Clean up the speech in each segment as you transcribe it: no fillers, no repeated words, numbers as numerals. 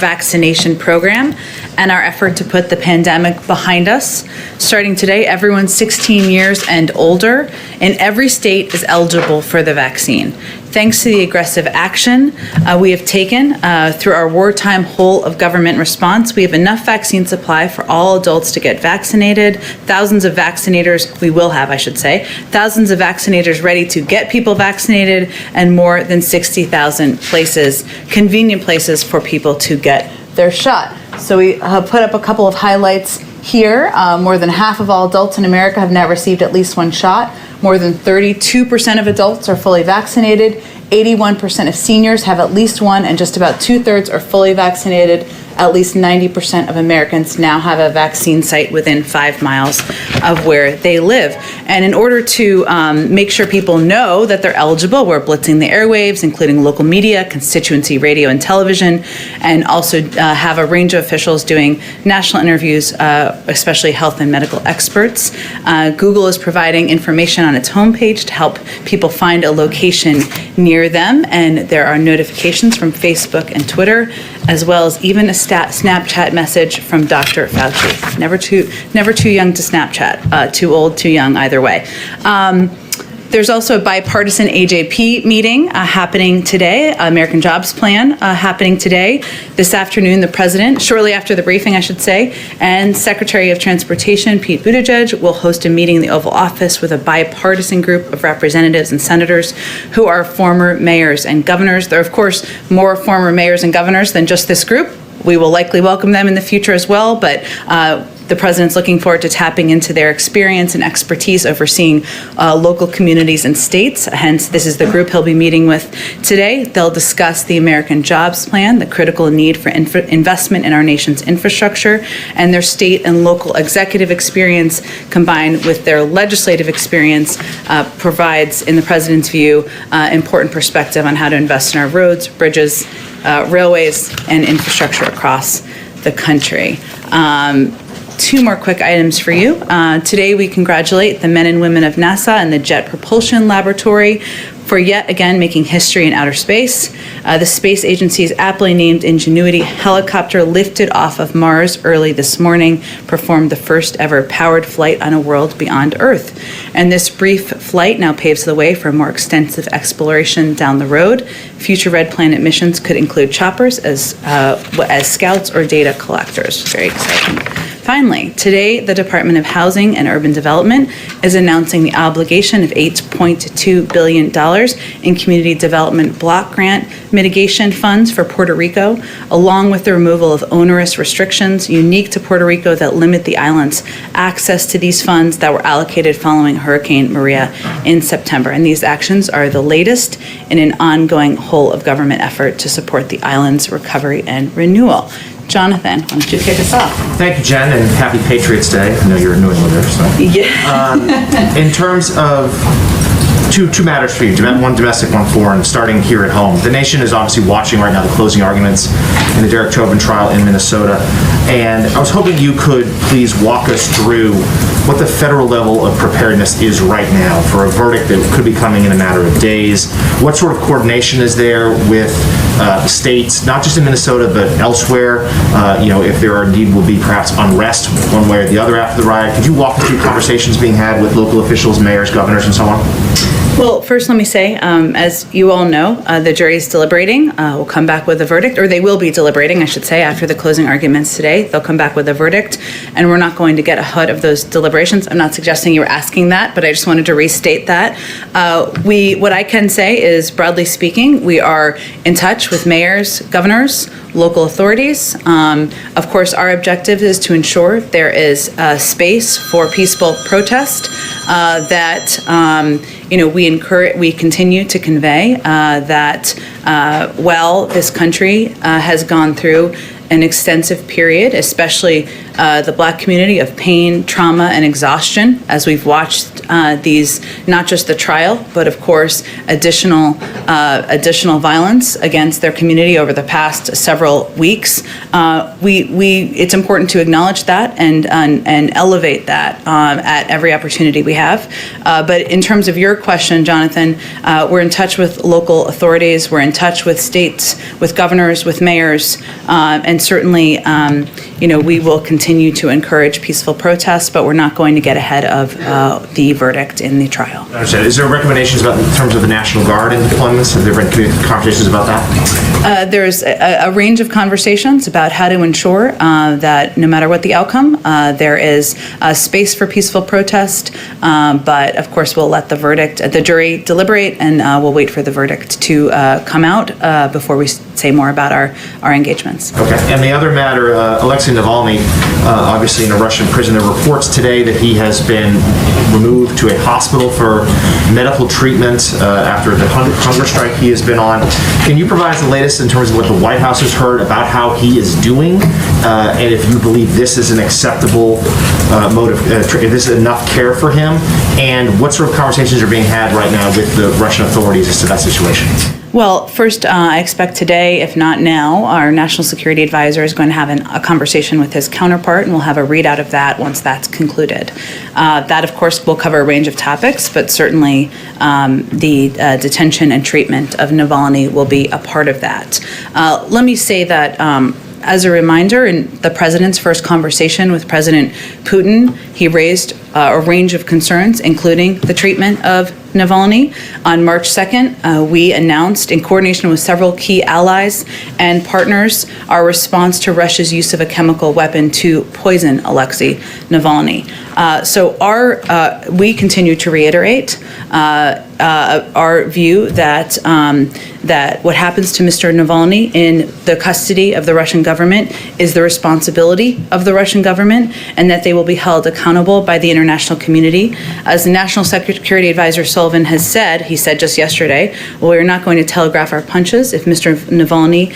vaccination program and our effort to put the pandemic behind us. Starting today, everyone 16 years and older in every state is eligible for the vaccine. Thanks to the aggressive action we have taken through our wartime whole of government response, we have enough vaccine supply for all adults to get vaccinated. Thousands of vaccinators, thousands of vaccinators ready to get people vaccinated, and more than 60,000 places, convenient places for people to get their shot. So we have put up a couple of highlights here. More than half of all adults in America have now received at least one shot. More than 32% of adults are fully vaccinated. 81% of seniors have at least one, and just about 2/3 are fully vaccinated. At least 90% of Americans now have a vaccine site within 5 miles of where they live. And in order to make sure people know that they're eligible, we're blitzing the airwaves, including local media, constituency radio and television, and also have a range of officials doing national interviews, especially health and medical experts. Google is providing information on its homepage to help people find a location near them, and there are notifications from Facebook and Twitter, as well as even a Snapchat message from Dr. Fauci. Never too young to Snapchat, too old, too young, either way. There's also a bipartisan AJP meeting happening today, American Jobs Plan happening today. This afternoon, the president, shortly after the briefing, I should say, and Secretary of Transportation, Pete Buttigieg, will host a meeting in the Oval Office with a bipartisan group of representatives and senators who are former mayors and governors. There are, of course, more former mayors and governors than just this group. We will likely welcome them in the future as well, but the president's looking forward to tapping into their experience and expertise overseeing local communities and states. Hence, this is the group he'll be meeting with today. They'll discuss the American Jobs Plan, the critical need for investment in our nation's infrastructure, and their state and local executive experience combined with their legislative experience provides, in the president's view, important perspective on how to invest in our roads, bridges, railways, and infrastructure across the country. Two more quick items for you. Today, we congratulate the men and women of NASA and the Jet Propulsion Laboratory for yet again making history in outer space. The space agency's aptly named Ingenuity helicopter lifted off of Mars early this morning, performed the first ever powered flight on a world beyond Earth. And this brief flight now paves the way for more extensive exploration down the road. Future Red Planet missions could include choppers as scouts or data collectors. Very exciting. Finally, today, the Department of Housing and Urban Development is announcing the obligation of $8.2 billion in community development block grant mitigation funds for Puerto Rico, along with the removal of onerous restrictions unique to Puerto Rico that limit the island's access to these funds that were allocated following Hurricane Maria in September. And these actions are the latest in an ongoing whole of government effort to support the island's recovery and renewal. Jonathan, why don't you kick us off? Thank you, Jen, and happy Patriots Day. I know you're a New Englander, so. Yeah. In terms of two matters for you, one domestic, one foreign, starting here at home. The nation is obviously watching right now the closing arguments in the Derek Chauvin trial in Minnesota, and I was hoping you could please walk us through what the federal level of preparedness is right now for a verdict that could be coming in a matter of days. What sort of coordination is there with states, not just in Minnesota, but elsewhere? If there indeed will be perhaps unrest one way or the other after the riot. Could you walk us through conversations being had with local officials, mayors, governors, and so on? Well, first let me say, as you all know, the jury is deliberating. We'll come back with a verdict, or they will be deliberating, I should say, after the closing arguments today. They'll come back with a verdict, and we're not going to get ahead of those deliberations. I'm not suggesting you were asking that, but I just wanted to restate that. What I can say is, broadly speaking, we are in touch with mayors, governors, local authorities. Of course, our objective is to ensure there is space for peaceful protest, we continue to convey that while this country has gone through an extensive period, especially the Black community, of pain, trauma, and exhaustion, as we've watched these, not just the trial, but of course additional violence against their community over the past several weeks. It's important to acknowledge that and elevate that at every opportunity we have. But in terms of your question, Jonathan, we're in touch with local authorities, we're in touch with states, with governors, with mayors, and certainly, we will continue to encourage peaceful protests, but we're not going to get ahead of the verdict in the trial. I understand. Is there recommendations about in terms of the National Guard and deployments? Have there been conversations about that? There's a range of conversations about how to ensure that no matter what the outcome, there is space for peaceful protest, but of course we'll let the jury deliberate, and we'll wait for the verdict to come out before we say more about our engagements. Okay. And the other matter, Alexei Navalny, obviously in a Russian prison. There are reports today that he has been removed to a hospital for medical treatment after the hunger strike he has been on. Can you provide us the latest in terms of what the White House has heard about how he is doing, and if you believe this is an acceptable motive, if this is enough care for him, and what sort of conversations are being had right now with the Russian authorities as to that situation? Well, first, I expect today, if not now, our National Security Advisor is going to have a conversation with his counterpart, and we'll have a readout of that once that's concluded. That, of course, will cover a range of topics, but certainly the detention and treatment of Navalny will be a part of that. Let me say that as a reminder, in the president's first conversation with President Putin, he raised a range of concerns, including the treatment of Navalny. On March 2nd, we announced, in coordination with several key allies and partners, our response to Russia's use of a chemical weapon to poison Alexei Navalny. So we continue to reiterate our view that that what happens to Mr. Navalny in the custody of the Russian government is the responsibility of the Russian government, and that they will be held accountable by the international community. As the National Security Advisor Sullivan has said, he said just yesterday, well, we're not going to telegraph our punches. If Mr. Navalny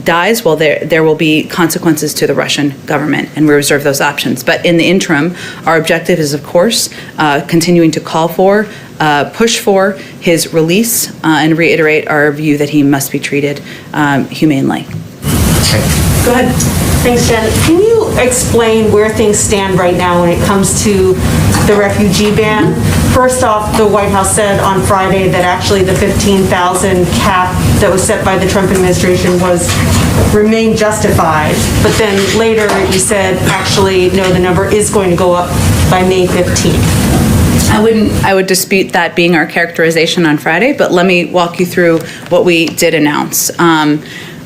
dies, well, there will be consequences to the Russian government, and we reserve those options. But in the interim, our objective is, of course, continuing to call for, push for his release, and reiterate our view that he must be treated humanely. Go ahead. Thanks, Jen. Can you explain where things stand right now when it comes to the refugee ban? First off, the White House said on Friday that actually the 15,000 cap that was set by the Trump administration remained justified. But then later you said, actually, no, the number is going to go up by May 15th. I would dispute that being our characterization on Friday, but let me walk you through what we did announce.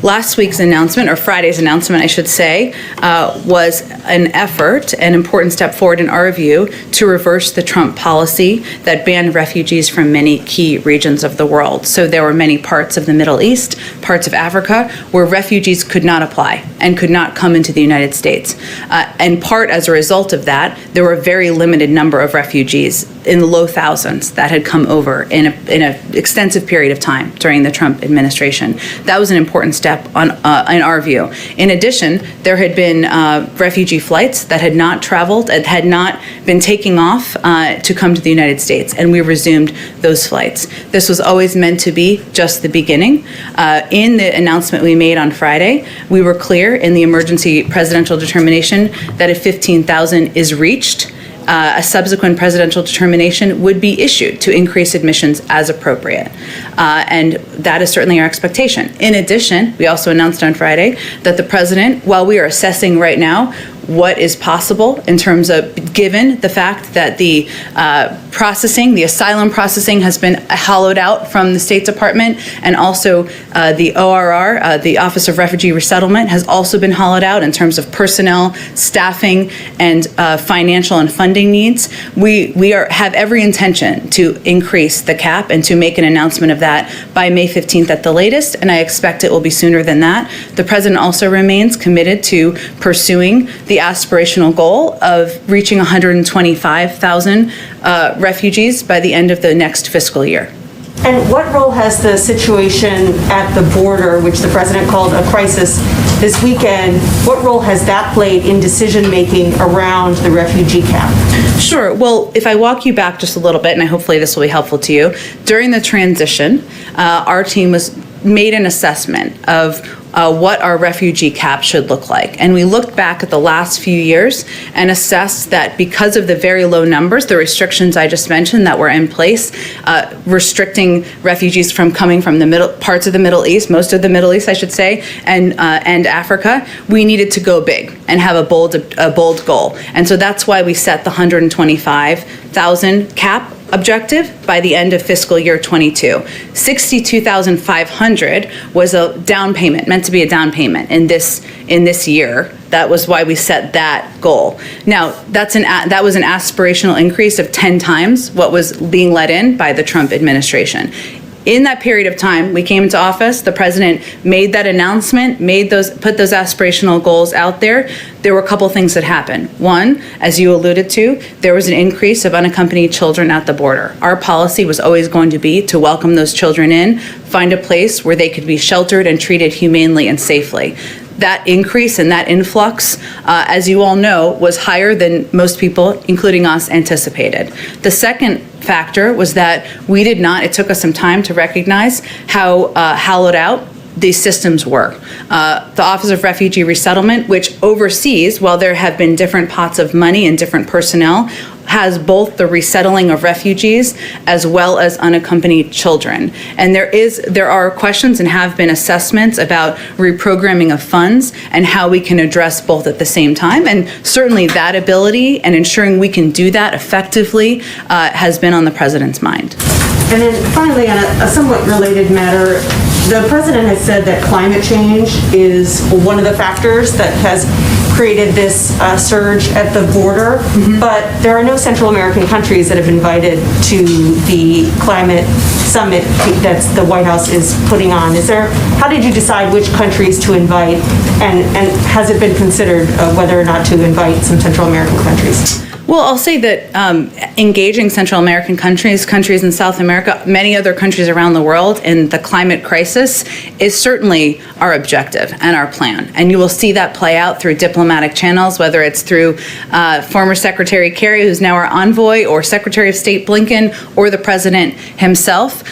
Last week's announcement, or Friday's announcement, I should say, was an effort, an important step forward in our view, to reverse the Trump policy that banned refugees from many key regions of the world. So there were many parts of the Middle East, parts of Africa, where refugees could not apply and could not come into the United States. In part as a result of that, there were a very limited number of refugees in the low thousands that had come over in an extensive period of time during the Trump administration. That was an important step in our view. In addition, there had been refugee flights that had not traveled and had not been taking off to come to the United States, and we resumed those flights. This was always meant to be just the beginning. In the announcement we made on Friday, we were clear in the emergency presidential determination that if 15,000 is reached, a subsequent presidential determination would be issued to increase admissions as appropriate. And that is certainly our expectation. In addition, we also announced on Friday that the president, while we are assessing right now what is possible in terms of, given the fact that the asylum processing has been hollowed out from the State Department, and also the ORR, the Office of Refugee Resettlement, has also been hollowed out in terms of personnel, staffing, and financial and funding needs. We have every intention to increase the cap and to make an announcement of that by May 15th at the latest, and I expect it will be sooner than that. The president also remains committed to pursuing the aspirational goal of reaching 125,000 refugees by the end of the next fiscal year. And what role has the situation at the border, which the president called a crisis this weekend, what role has that played in decision-making around the refugee cap? Sure. Well, if I walk you back just a little bit, and hopefully this will be helpful to you, during the transition, our team made an assessment of what our refugee cap should look like. And we looked back at the last few years and assessed that because of the very low numbers, the restrictions I just mentioned that were in place, restricting refugees from coming from the middle parts of the Middle East, most of the Middle East, I should say, and Africa, we needed to go big and have a bold goal. And so that's why we set the 125,000 cap objective by the end of fiscal year 22. 62,500 was a down payment, meant to be a down payment in this year. That was why we set that goal. Now, that was an aspirational increase of 10 times what was being let in by the Trump administration. In that period of time, we came into office, the president made that announcement, put those aspirational goals out there. There were a couple things that happened. One, as you alluded to, there was an increase of unaccompanied children at the border. Our policy was always going to be to welcome those children in, find a place where they could be sheltered and treated humanely and safely. That increase and that influx, as you all know, was higher than most people, including us, anticipated. The second factor was that it took us some time to recognize how hollowed out these systems were. The Office of Refugee Resettlement, which oversees, while there have been different pots of money and different personnel, has both the resettling of refugees as well as unaccompanied children. And there are questions and have been assessments about reprogramming of funds and how we can address both at the same time. And certainly that ability and ensuring we can do that effectively has been on the president's mind. And then finally, on a somewhat related matter, the president has said that climate change is one of the factors that has created this surge at the border, but there are no Central American countries that have invited to the climate summit that the White House is putting on. How did you decide which countries to invite, and has it been considered whether or not to invite some Central American countries? Well, I'll say that engaging Central American countries in South America, many other countries around the world in the climate crisis is certainly our objective and our plan. And you will see that play out through diplomatic channels, whether it's through former Secretary Kerry, who's now our envoy, or Secretary of State Blinken, or the president himself.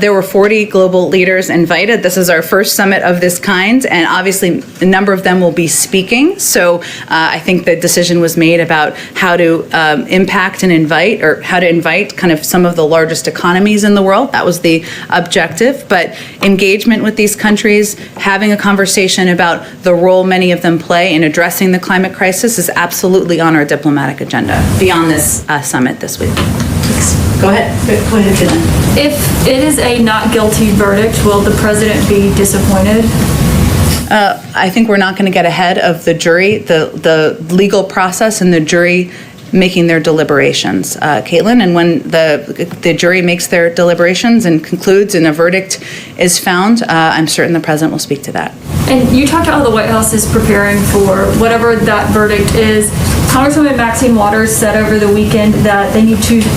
There were 40 global leaders invited. This is our first summit of this kind, and obviously a number of them will be speaking. So I think the decision was made about how to impact and invite, or how to invite kind of some of the largest economies in the world. That was the objective. But engagement with these countries, having a conversation about the role many of them play in addressing the climate crisis is absolutely on our diplomatic agenda beyond this summit this week. Go ahead. Go ahead, Caitlin. If it is a not guilty verdict, will the president be disappointed? I think we're not going to get ahead of the jury, the legal process and the jury making their deliberations, Caitlin, and when the jury makes their deliberations and concludes and a verdict is found, I'm certain the president will speak to that. And you talked about how the White House is preparing for whatever that verdict is. Congresswoman Maxine Waters said over the weekend that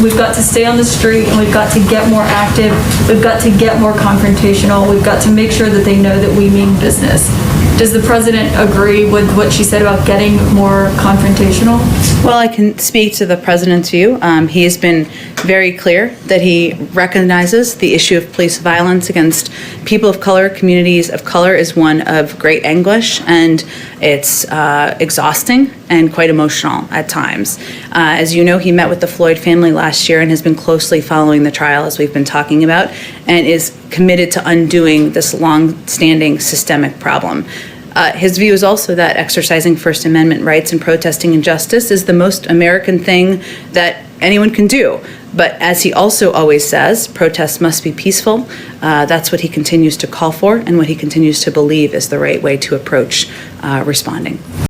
we've got to stay on the street, and we've got to get more active, we've got to get more confrontational, we've got to make sure that they know that we mean business. Does the president agree with what she said about getting more confrontational? Well, I can speak to the president's view. He has been very clear that he recognizes the issue of police violence against people of color, communities of color, is one of great anguish, and it's exhausting and quite emotional at times. As you know, he met with the Floyd family last year and has been closely following the trial, as we've been talking about, and is committed to undoing this long-standing systemic problem. His view is also that exercising First Amendment rights and protesting injustice is the most American thing that anyone can do. But as he also always says, protests must be peaceful. That's what he continues to call for and what he continues to believe is the right way to approach responding.